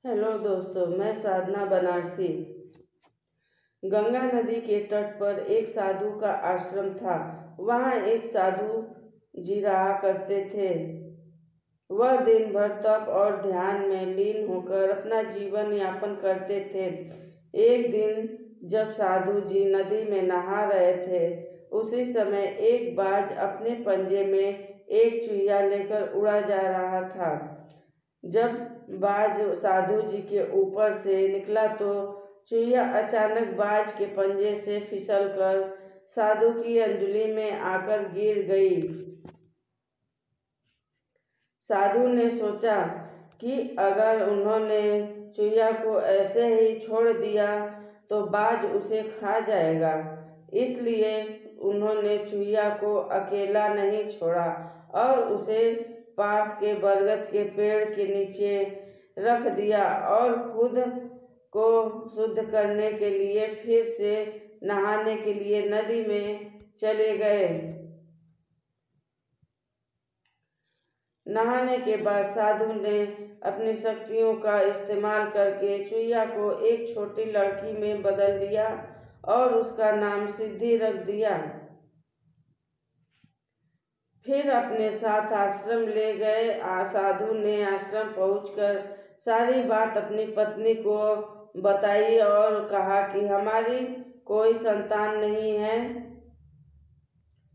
Hello दोस्तों, मैं साधना बनारसी। गंगा नदी के तट पर एक साधु का आश्रम था। वहाँ एक साधु जी रहा करते थे। वह दिन भर तप और ध्यान में लीन होकर अपना जीवन यापन करते थे। एक दिन जब साधु जी नदी में नहा रहे थे, उसी समय एक बाज अपने पंजे में एक चूहिया लेकर उड़ा जा रहा था। जब बाज साधु जी के ऊपर से निकला तो चूहिया अचानक बाज के पंजे से फिसलकर साधु की अंजलि में आकर गिर गई। साधु ने सोचा कि अगर उन्होंने चूहिया को ऐसे ही छोड़ दिया तो बाज उसे खा जाएगा, इसलिए उन्होंने चूहिया को अकेला नहीं छोड़ा और उसे पास के बरगद के पेड़ के नीचे रख दिया और खुद को शुद्ध करने के लिए फिर से नहाने के लिए नदी में चले गए। नहाने के बाद साधु ने अपनी शक्तियों का इस्तेमाल करके चूहिया को एक छोटी लड़की में बदल दिया और उसका नाम सिद्धि रख दिया। फिर अपने साथ आश्रम ले गए। साधु ने आश्रम पहुंचकर सारी बात अपनी पत्नी को बताई और कहा कि हमारी कोई संतान नहीं है,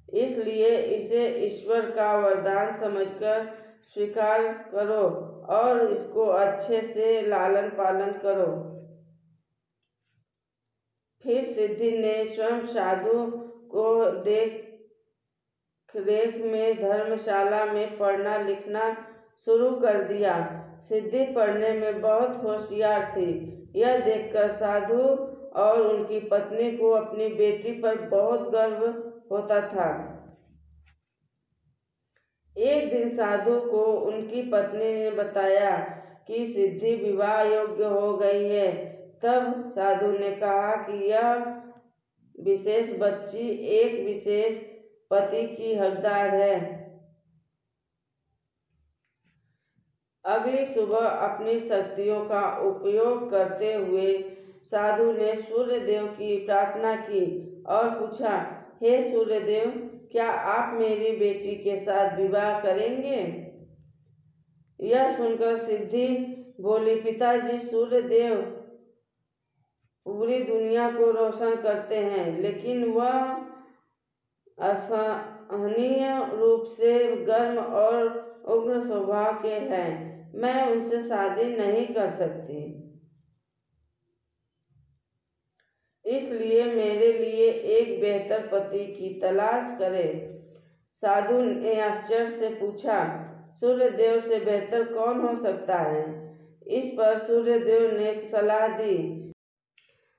इसलिए इसे ईश्वर का वरदान समझकर स्वीकार करो और इसको अच्छे से लालन पालन करो। फिर सिद्धि ने स्वयं साधु को देख में धर्मशाला में पढ़ना लिखना शुरू कर दिया। सिद्धि पढ़ने में बहुत होशियार थी। यह देखकर साधु और उनकी पत्नी को अपनी बेटी पर बहुत गर्व होता था। एक दिन साधु को उनकी पत्नी ने बताया कि सिद्धि विवाह योग्य हो गई है। तब साधु ने कहा कि यह विशेष बच्ची एक विशेष पति की हकदार है। अगली सुबह अपनी शक्तियों का उपयोग करते हुए साधु ने सूर्य देव की प्रार्थना की और पूछा, हे सूर्य देव, क्या आप मेरी बेटी के साथ विवाह करेंगे? यह सुनकर सिद्धि बोली, पिताजी, सूर्य देव पूरी दुनिया को रोशन करते हैं, लेकिन वह असहनीय रूप से गर्म और उग्र स्वभाव के हैं। मैं उनसे शादी नहीं कर सकती, इसलिए मेरे लिए एक बेहतर पति की तलाश करें। साधु ने आश्चर्य से पूछा, सूर्य देव से बेहतर कौन हो सकता है? इस पर सूर्य देव ने सलाह दी,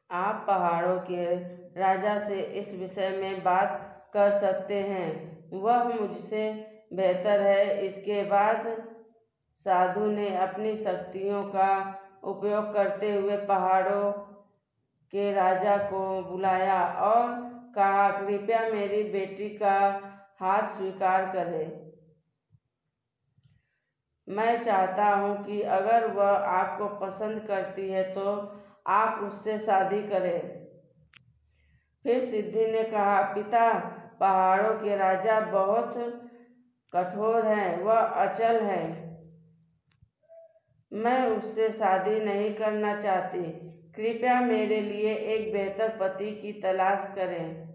आप पहाड़ों के राजा से इस विषय में बात कर सकते हैं, वह मुझसे बेहतर है। इसके बाद साधु ने अपनी शक्तियों का उपयोग करते हुए पहाड़ों के राजा को बुलाया और कहा, कृपया मेरी बेटी का हाथ स्वीकार करें। मैं चाहता हूँ कि अगर वह आपको पसंद करती है तो आप उससे शादी करें। फिर सिद्धि ने कहा, पिता, पहाड़ों के राजा बहुत कठोर हैं, वह अचल है, मैं उससे शादी नहीं करना चाहती। कृपया मेरे लिए एक बेहतर पति की तलाश करें।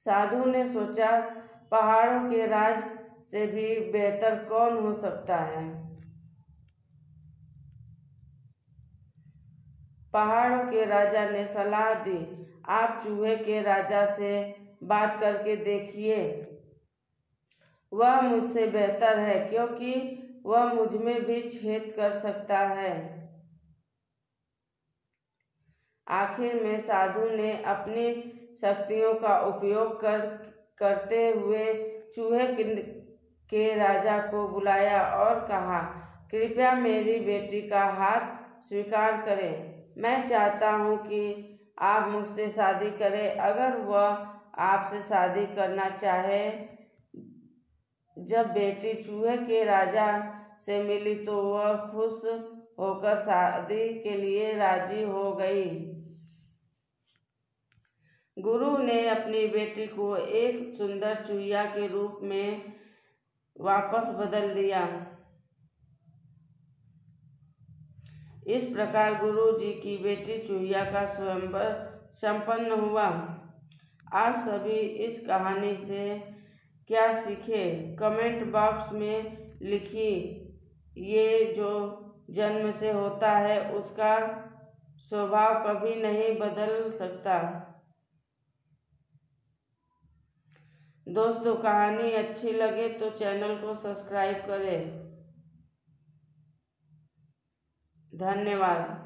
साधु ने सोचा, पहाड़ों के राज से भी बेहतर कौन हो सकता है? पहाड़ों के राजा ने सलाह दी, आप चूहे के राजा से बात करके देखिए, वह मुझसे बेहतर है क्योंकि वह मुझ में भी छेद कर सकता है। आखिर में साधु ने अपनी शक्तियों का उपयोग करते हुए चूहे के राजा को बुलाया और कहा, कृपया मेरी बेटी का हाथ स्वीकार करें। मैं चाहता हूँ कि आप मुझसे शादी करें। अगर वह आपसे शादी करना चाहे। जब बेटी चूहे के राजा से मिली तो वह खुश होकर शादी के लिए राजी हो गई। गुरु ने अपनी बेटी को एक सुंदर चूहिया के रूप में वापस बदल दिया। इस प्रकार गुरु जी की बेटी चूहिया का स्वयंवर संपन्न हुआ। आप सभी इस कहानी से क्या सीखे, कमेंट बॉक्स में लिखिए। ये जो जन्म से होता है उसका स्वभाव कभी नहीं बदल सकता। दोस्तों, कहानी अच्छी लगे तो चैनल को सब्सक्राइब करें। धन्यवाद।